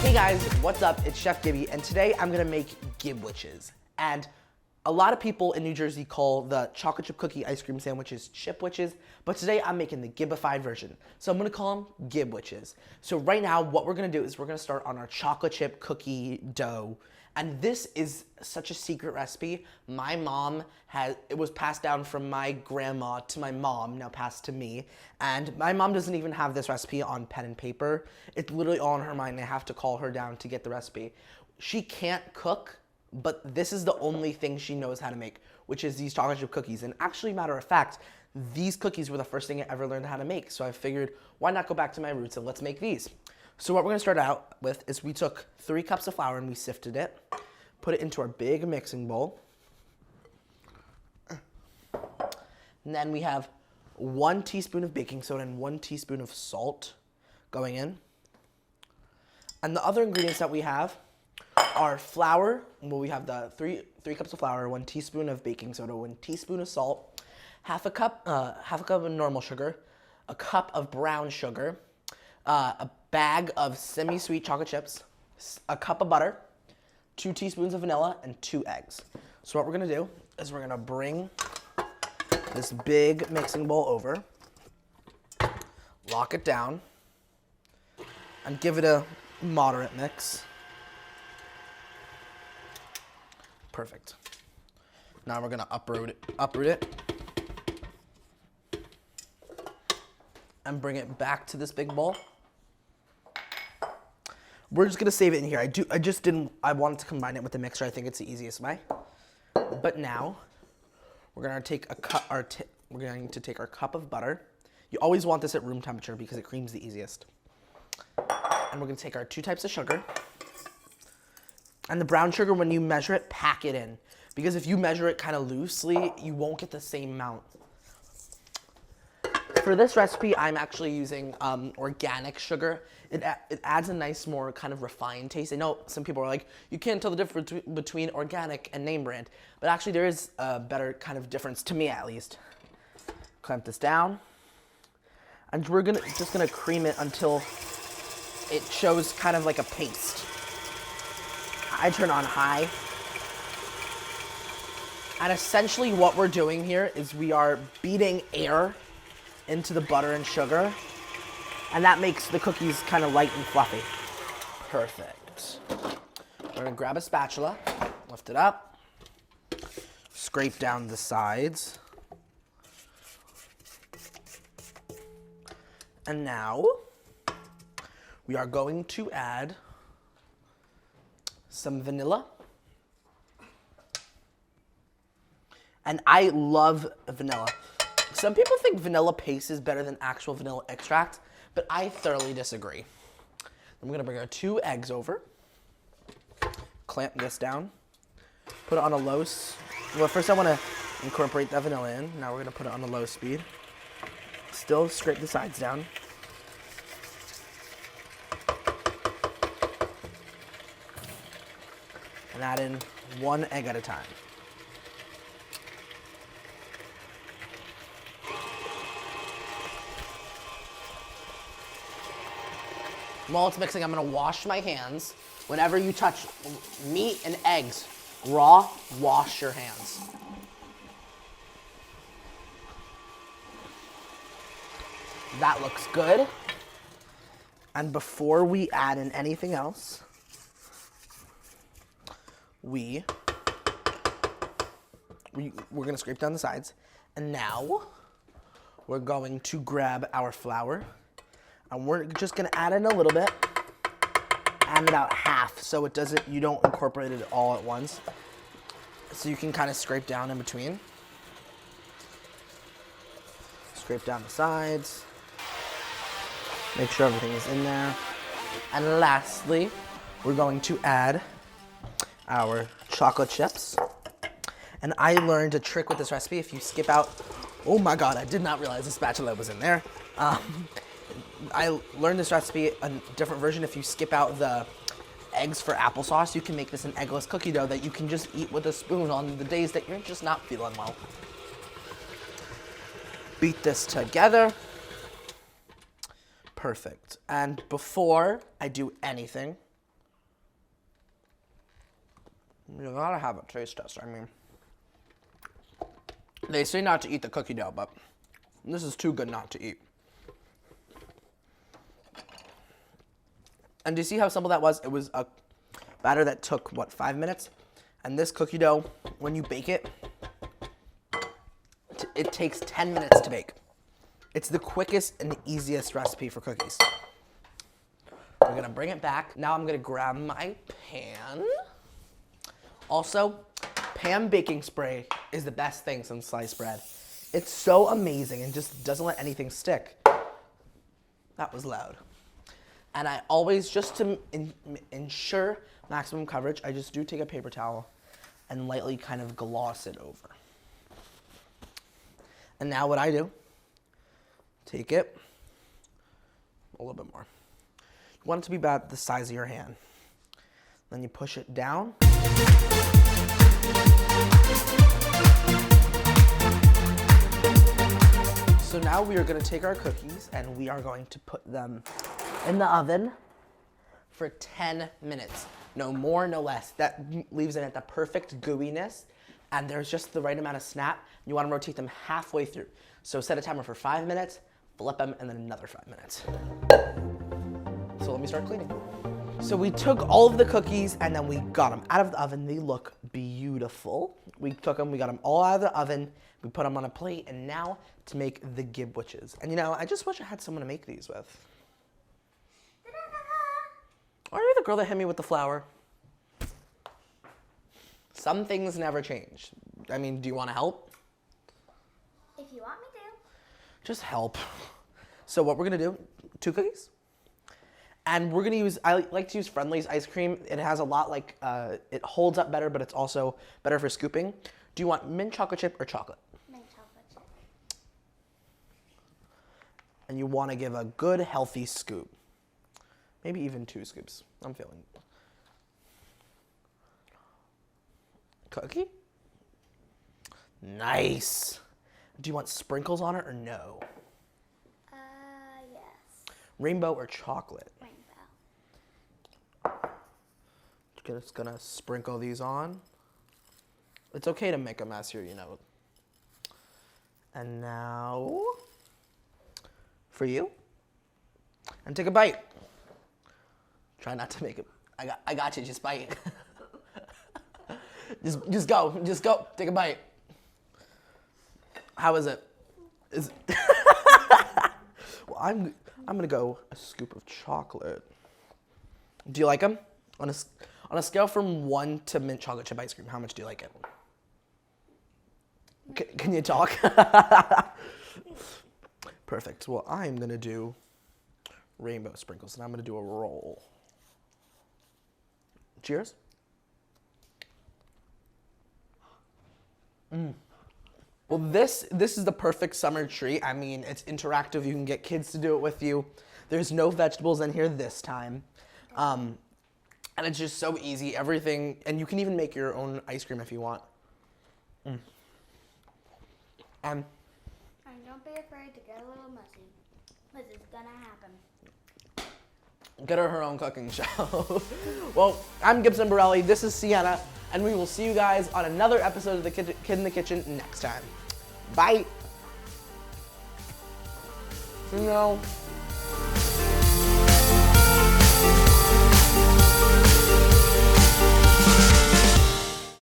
Hey guys, what's up? It's Chef Gibby, and today I'm gonna make gibwiches. And a lot of people in New Jersey call the chocolate chip cookie ice cream sandwiches chipwiches, but today I'm making the gibified version. So I'm gonna call them gibwiches. So right now, what we're gonna do is we're gonna start on our chocolate chip cookie dough. And this is such a secret recipe. My mom it was passed down from my grandma to my mom, now passed to me. And my mom doesn't even have this recipe on pen and paper. It's literally all in her mind. I have to call her down to get the recipe. She can't cook, but this is the only thing she knows how to make, which is these chocolate chip cookies. And actually, matter of fact, these cookies were the first thing I ever learned how to make. So I figured, why not go back to my roots and let's make these. So what we're gonna start out with is we took 3 cups of flour and we sifted it, put it into our big mixing bowl. And then we have 1 teaspoon of baking soda and 1 teaspoon of salt going in. And the other ingredients that we have are flour. Well, we have the three cups of flour, 1 teaspoon of baking soda, 1 teaspoon of salt, half a cup of normal sugar, a cup of brown sugar, a bag of semi-sweet chocolate chips, a cup of butter, 2 teaspoons of vanilla, and 2 eggs. So what we're gonna do is we're gonna bring this big mixing bowl over, lock it down, and give it a moderate mix. Perfect. Now we're gonna uproot it, and bring it back to this big bowl. We're just gonna save it in here. I wanted to combine it with the mixer. I think it's the easiest way. But now, we're going to take our cup of butter. You always want this at room temperature because it creams the easiest. And we're gonna take our 2 types of sugar. And the brown sugar, when you measure it, pack it in. Because if you measure it kind of loosely, you won't get the same amount. For this recipe, I'm actually using organic sugar. It adds a nice, more kind of refined taste. I know some people are like, you can't tell the difference between organic and name brand, but actually there is a better kind of difference, to me at least. Clamp this down, and we're just gonna cream it until it shows kind of like a paste. I turn on high. And essentially what we're doing here is we are beating air into the butter and sugar, and that makes the cookies kind of light and fluffy. Perfect. We're gonna grab a spatula, lift it up, scrape down the sides. And now we are going to add some vanilla. And I love vanilla. Some people think vanilla paste is better than actual vanilla extract, but I thoroughly disagree. I'm gonna bring our 2 eggs over, clamp this down, put it on a low, well, first I wanna incorporate that vanilla in. Now we're gonna put it on a low speed. Still scrape the sides down. And add in 1 egg at a time. While it's mixing, I'm gonna wash my hands. Whenever you touch meat and eggs, raw, wash your hands. That looks good. And before we add in anything else, we're gonna scrape down the sides. And now, we're going to grab our flour, and we're just gonna add in a little bit, add about half, so you don't incorporate it all at once. So you can kind of scrape down in between. Scrape down the sides. Make sure everything is in there. And lastly, we're going to add our chocolate chips. And I learned a trick with this recipe. If you skip out, oh my God, I did not realize the spatula was in there. I learned this recipe, a different version. If you skip out the eggs for applesauce, you can make this an eggless cookie dough that you can just eat with a spoon on the days that you're just not feeling well. Beat this together. Perfect. And before I do anything, You gotta have a taste test. I mean, they say not to eat the cookie dough, but this is too good not to eat. And do you see how simple that was? It was a batter that took, what, 5 minutes? And this cookie dough, when you bake it, it takes 10 minutes to bake. It's the quickest and easiest recipe for cookies. We're gonna bring it back. Now I'm gonna grab my pan. Also, pan baking spray is the best thing since sliced bread. It's so amazing and just doesn't let anything stick. That was loud. And I always, just to ensure maximum coverage, I just do take a paper towel and lightly kind of gloss it over. And now what I do, take it, a little bit more. You want it to be about the size of your hand. Then you push it down. So now we are going to take our cookies and we are going to put them in the oven for 10 minutes. No more, no less. That leaves it at the perfect gooiness, and there's just the right amount of snap. You want to rotate them halfway through. So set a timer for 5 minutes, flip them, and then another 5 minutes. So let me start cleaning. So we took all of the cookies and then we got them out of the oven. They look beautiful. We took them, we got them all out of the oven. We put them on a plate, and now to make the gibwitches. And you know, I just wish I had someone to make these with. Are you the girl that hit me with the flower? Some things never change. I mean, do you want to help? If you want me to. Just help. So what we're gonna do, 2 cookies. And we're gonna use, I like to use Friendly's ice cream. It has a lot like, it holds up better, but it's also better for scooping. Do you want mint chocolate chip or chocolate? Mint chocolate chip. And you wanna give a good, healthy scoop. Maybe even 2 scoops. I'm feeling it. Cookie? Nice. Do you want sprinkles on it or no? Yes. Rainbow or chocolate? Rainbow. Just gonna sprinkle these on. It's okay to make a mess here, you know. And now, for you. And take a bite. Try not to make it. I got you. Just bite. just go. Take a bite. How is it? Well, I'm gonna go a scoop of chocolate. Do you like them? On a scale from 1 to mint chocolate chip ice cream, how much do you like it? Can you talk? Perfect. Well, I'm gonna do rainbow sprinkles, and I'm gonna do a roll. Cheers. Well, this is the perfect summer treat. I mean, it's interactive. You can get kids to do it with you. There's no vegetables in here this time. And it's just so easy. Everything, and you can even make your own ice cream if you want. And don't be afraid to get a little messy, because it's gonna happen. get her own cooking show. Well, I'm Gibson Borelli, this is Sienna, and we will see you guys on another episode of the Kid in the Kitchen next time. Bye. No.